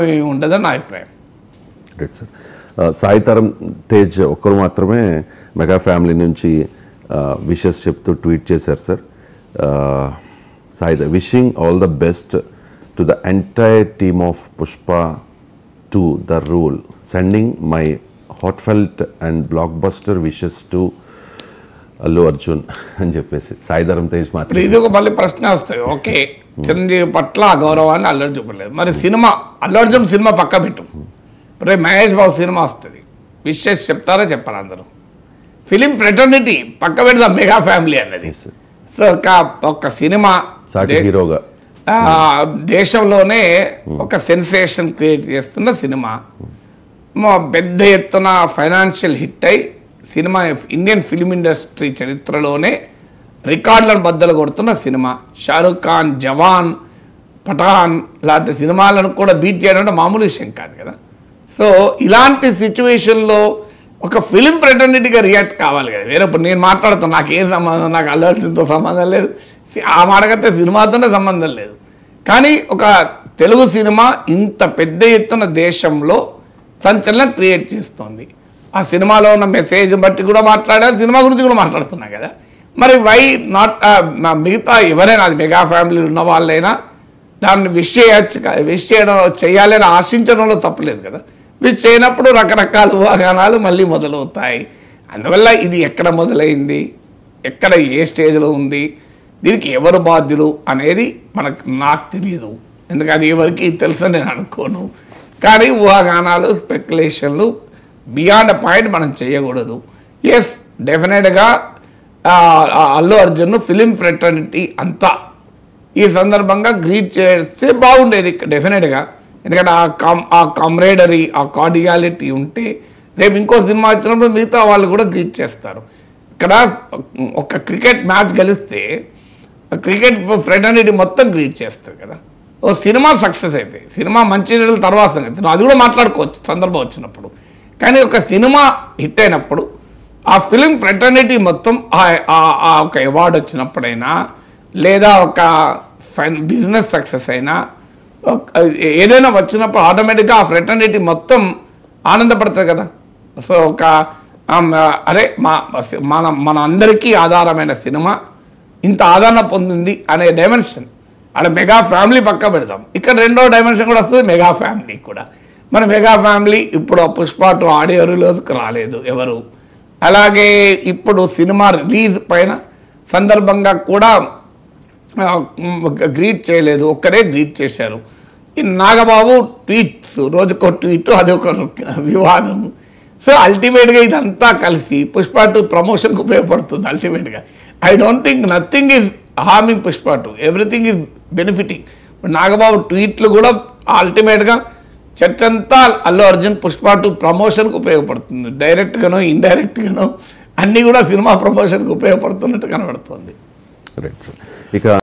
ఉండదని నా అభిప్రాయం. Right sir. సాయి తరం తేజ్ ఒక్కరు మాత్రమే మెగా ఫ్యామిలీ నుంచి విషెస్ చెప్తూ ట్వీట్ చేశారు sir. Sai wishing all the best to the entire team of Pushpa to the rule, sending my heartfelt and block buster wishes to Allu Arjun అని చెప్పేసి సాయి ధరమ్ తేజ్ మాత్రం. ఇది ఒక మళ్ళీ ప్రశ్న వస్తుంది. ఓకే, చిరంజీవి పట్ల ఆ గౌరవాన్ని అల్లు అర్జున్ చూపలేదు. మరి సినిమా అల్లు అర్జున్ సినిమా పక్క పెట్టు, రేపు మహేష్ బాబు సినిమా వస్తుంది, విషెస్ చెప్తారా చెప్పారు అందరూ. ఫిలిం ఫ్రెటర్నిటీ పక్క పెడదాం, మెగా ఫ్యామిలీ అన్నది. సో ఒక సినిమా హీరోగా దేశంలోనే ఒక సెన్సేషన్ క్రియేట్ చేస్తున్న సినిమా, పెద్ద ఎత్తున ఫైనాన్షియల్ హిట్ అయి సినిమా ఇండియన్ ఫిలిం ఇండస్ట్రీ చరిత్రలోనే రికార్డులను బద్దలు కొడుతున్న సినిమా. షారుఖ్ ఖాన్, జవాన్, పఠాన్ లాంటి సినిమాలను కూడా బీట్ చేయడం అంటే మామూలు విషయం కాదు కదా. సో ఇలాంటి సిచ్యువేషన్లో ఒక ఫిలిం ఫ్రెటర్నిటీగా రియాక్ట్ కావాలి కదా. వేరే ఇప్పుడు నేను మాట్లాడుతాను, నాకు ఏం సంబంధం, నాకు అల్లు అర్జున్తో సంబంధం లేదు, ఆ మాటకైతే సినిమాతోనే సంబంధం లేదు. కానీ ఒక తెలుగు సినిమా ఇంత పెద్ద ఎత్తున దేశంలో సంచలనం క్రియేట్ చేస్తోంది. ఆ సినిమాలో ఉన్న మెసేజ్ బట్టి కూడా మాట్లాడారు, సినిమా గురించి కూడా మాట్లాడుతున్నా కదా. మరి వై నాట్ మిగతా ఎవరైనా, అది మెగా ఫ్యామిలీ ఉన్న వాళ్ళైనా దాన్ని విష్ చేయడం చేయాలని ఆశించడంలో తప్పలేదు కదా. విష్ చేయనప్పుడు రకరకాల ఊహాగానాలు మళ్ళీ మొదలవుతాయి. అందువల్ల ఇది ఎక్కడ మొదలైంది, ఎక్కడ ఏ స్టేజ్లో ఉంది, దీనికి ఎవరు బాధ్యులు అనేది నాకు తెలియదు. ఎందుకంటే అది ఎవరికి తెలుసని నేను అనుకోను. కానీ ఊహాగానాలు, స్పెక్యులేషన్లు బియాండ్ అ పాయింట్ మనం చేయకూడదు. ఎస్, డెఫినెట్గా అల్లు అర్జున్ ఫిలిం ఫ్రెటర్నిటీ అంతా ఈ సందర్భంగా గ్రీట్ చేస్తే బాగుండేది డెఫినెట్గా. ఎందుకంటే ఆ కామ్రేడరీ, ఆ కార్డియాలిటీ ఉంటే రేపు ఇంకో సినిమా వచ్చినప్పుడు మిగతా వాళ్ళు కూడా గ్రీట్ చేస్తారు. ఇక్కడ ఒక క్రికెట్ మ్యాచ్ గెలిస్తే క్రికెట్ ఫ్రెటర్నిటీ మొత్తం గ్రీట్ చేస్తారు కదా. ఓ సినిమా సక్సెస్ అయితే, సినిమా మంచి రోజుల తర్వాత అది కూడా మాట్లాడుకోవచ్చు సందర్భం వచ్చినప్పుడు. కానీ ఒక సినిమా హిట్ అయినప్పుడు ఆ ఫిలిం ఫ్రెటర్నిటీ మొత్తం ఒక అవార్డు వచ్చినప్పుడైనా, లేదా ఒక బిజినెస్ సక్సెస్ అయినా, ఏదైనా వచ్చినప్పుడు ఆటోమేటిక్గా ఆ ఫ్రెటర్నిటీ మొత్తం ఆనందపడుతుంది కదా. సో అరే మన అందరికీ ఆధారమైన సినిమా ఇంత ఆదరణ పొందింది అనే డైమెన్షన్, అక్కడ మెగా ఫ్యామిలీ పక్క పెడతాం. ఇక్కడ రెండో డైమెన్షన్ కూడా వస్తుంది, మెగా ఫ్యామిలీ కూడా. మన మెగా ఫ్యామిలీ ఇప్పుడు పుష్ప 2 ఆడియో రిలీజ్కి రాలేదు ఎవరు. అలాగే ఇప్పుడు సినిమా రిలీజ్ పైన సందర్భంగా కూడా గ్రీట్ చేయలేదు, ఒక్కరే గ్రీట్ చేశారు. ఈ నాగబాబు ట్వీట్స్, రోజుకో ట్వీట్, అదొక వివాదం. సో అల్టిమేట్గా ఇదంతా కలిసి పుష్ప 2 ప్రమోషన్కి ఉపయోగపడుతుంది. అల్టిమేట్గా I don't think nothing is harming Pushpa 2, everything is benefiting. Nagababu ట్వీట్లు కూడా అల్టిమేట్గా చర్చ అంతా అల్లు అర్జున్ పుష్ప 2 ప్రమోషన్కి ఉపయోగపడుతుంది. డైరెక్ట్గానో ఇండైరెక్ట్గానో అన్నీ కూడా సినిమా ప్రమోషన్కి ఉపయోగపడుతున్నట్టు కనబడుతుంది. Right sir. ఇక